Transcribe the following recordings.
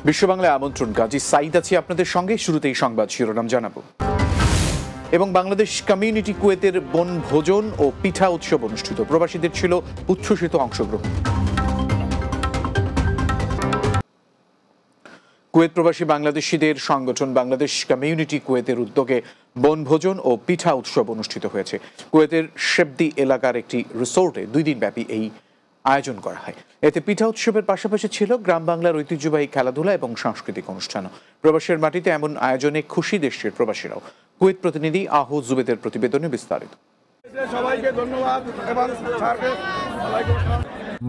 বিশ্ব বাংলায় আমন্ত্রণ। কাজী সাইদ আছি আপনাদের সঙ্গে। শুরুতেই সংবাদ শিরোনাম জানাবো। এবং বাংলাদেশ কমিউনিটি কুয়েতের বনভোজন ও পিঠা উৎসব অনুষ্ঠিত। প্রবাসীদের ছিল উচ্ছ্বসিত অংশগ্রহণ। কুয়েত প্রবাসী বাংলাদেশিদের সংগঠন বাংলাদেশ কমিউনিটি কুয়েতের উদ্যোগে বনভোজন ও পিঠা উৎসব অনুষ্ঠিত হয়েছে। কুয়েতের শেবদি এলাকার একটি রিসোর্টে 2 দিন ব্যাপী এই আয়োজন করা হয়। এতে পিঠা উৎসবের পাশাপাশি ছিল গ্রাম বাংলার ঐতিহ্যবাহী খেলাধুলা এবং সাংস্কৃতিক অনুষ্ঠানও। প্রবাসের মাটিতে এমন আয়োজনে খুশি দেশের প্রবাসীরাও। কুয়েত প্রতিনিধি আহু জুবেদের প্রতিবেদনে বিস্তারিত। সবাইকে ধন্যবাদ।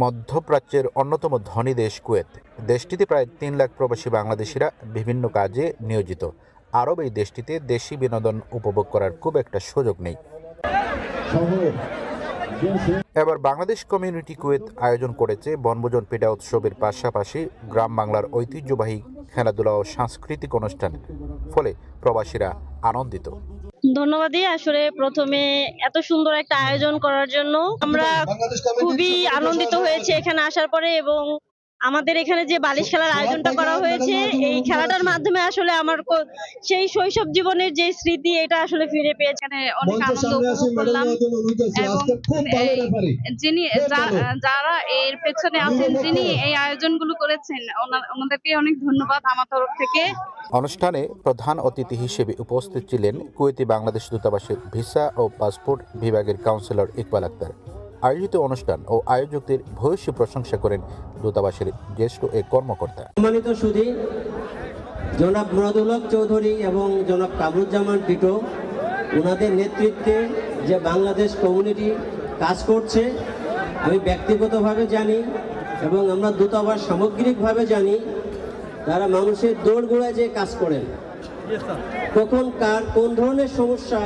মধ্যপ্রাচ্যের অন্যতম ধনী দেশ কুয়েত। দেশটিতে প্রায় 3 লাখ প্রবাসী বাংলাদেশিরা বিভিন্ন কাজে নিয়োজিত। আরব এই দেশটিতে দেশি বিনোদন উপভোগ করার খুব একটা সুযোগ নেই। এবার বাংলাদেশ কমিউনিটি কুয়েত আয়োজন করেছে বনভোজন পিঠা উৎসবের পাশাপাশি গ্রাম বাংলার ঐতিহ্যবাহী খেলাধুলা ও সাংস্কৃতিক অনুষ্ঠান। ফলে প্রবাসীরা আনন্দিত। ধন্যবাদই আসলে প্রথমে এত সুন্দর একটা আয়োজন করার জন্য আমরা খুবই আনন্দিত হয়েছে এখানে আসার পরে। এবং আমাদের এখানে যে বালিশ খেলার আয়োজনটা করা হয়েছে, এই খেলাটার মাধ্যমে আসলে আমার সেই শৈশব জীবনের যে স্মৃতি, এটা আসলে ফিরে পেয়েছে। অনেক আনন্দ উপভোগ করলাম এবং যিনি যারা এর পেছনে আছেন, যিনি এই আয়োজনগুলো করেছেন, ওনাদেরকে অনেক ধন্যবাদ আমার তরফ থেকে। অনুষ্ঠানে প্রধান অতিথি হিসেবে উপস্থিত ছিলেন কুয়েতি বাংলাদেশ দূতাবাসের ভিসা ও পাসপোর্ট বিভাগের কাউন্সিলর ইকবাল আক্তার। আয়োজিত অনুষ্ঠান ও আয়োজকদের ভূয়সী প্রশংসা করেন দূতাবাসের জ্যেষ্ঠ এক কর্মকর্তা। সম্মানিত সুধী জনাব মুরাদুল হক চৌধুরী এবং জনাব কামরুজ্জামান টিটো, ওনাদের নেতৃত্বে যে বাংলাদেশ কমিউনিটি কাজ করছে, আমি ব্যক্তিগতভাবে জানি এবং আমরা দূতাবাস সামগ্রিকভাবে জানি, তারা মানুষের দোরগোড়ায় যে কাজ করেন, কখন কার কোন ধরনের সমস্যা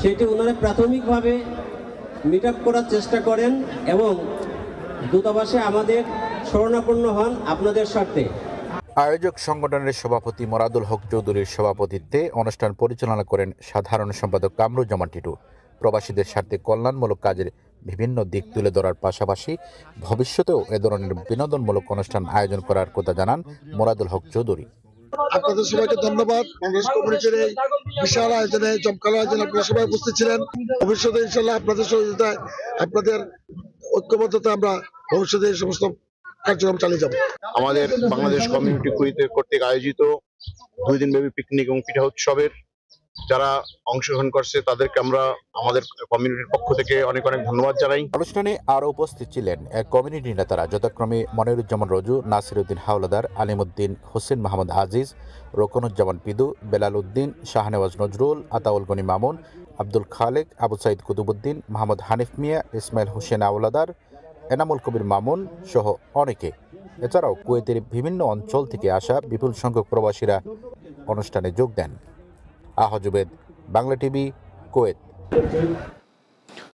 সেটি ওনারা প্রাথমিকভাবে মিট আপ করার চেষ্টা করেন এবং দূতাবাসে আমাদের শরণাপন্ন হন আপনাদের স্বার্থে। আয়োজক সংগঠনের সভাপতি মুরাদুল হক চৌধুরীর সভাপতিত্বে অনুষ্ঠান পরিচালনা করেন সাধারণ সম্পাদক কামরুজ্জামান টিটু। প্রবাসীদের স্বার্থে কল্যাণমূলক কাজের বিভিন্ন দিক তুলে ধরার পাশাপাশি ভবিষ্যতেও এ ধরনের বিনোদনমূলক অনুষ্ঠান আয়োজন করার কথা জানান মুরাদুল হক চৌধুরী। আপনাদের সবাইকে ধন্যবাদ। বাংলাদেশ কমিউনিটির এই বিশাল আয়োজনে, জমকালো আয়োজনে আপনারা সবাই উপস্থিত ছিলেন। ভবিষ্যতে ইনশাল্লাহ আপনাদের সহযোগিতায়, আপনাদের ঐক্যবদ্ধতা আমরা ভবিষ্যতে এই সমস্ত কার্যক্রম চালিয়ে যাব। আমাদের বাংলাদেশ কমিউনিটি কুয়েতের কর্তৃক আয়োজিত 2 দিন ব্যাপী পিকনিক এবং পিঠা উৎসবের যারা অংশগ্রহণ করছে তাদেরকে আমরা আমাদের কমিউনিটির পক্ষ থেকে অনেক অনেক ধন্যবাদ জানাই। অনুষ্ঠানে আরও উপস্থিত ছিলেন কমিউনিটি নেতারা যথাক্রমে মনিরুজ্জামান রজু, নাসিরউদ্দিন হাওলাদার, আলিমউদ্দিন হোসেন, মাহমুদ আজিজ, রোকনুজ্জামান পিদু, বেলাল উদ্দিন, শাহনেওয়াজ নজরুল, আতাউল গনি মামুন, আব্দুল খালেক, আবু সাইদ কুতুবুদ্দিন, মোহাম্মদ হানিফ মিয়া, ইসমাইল হোসেন হাওলাদার, এনামুল কবির মামুন সহ অনেকে। এছাড়াও কুয়েতের বিভিন্ন অঞ্চল থেকে আসা বিপুল সংখ্যক প্রবাসীরা অনুষ্ঠানে যোগ দেন। আহজুবেদ, বাংলা টিভি, কুয়েত।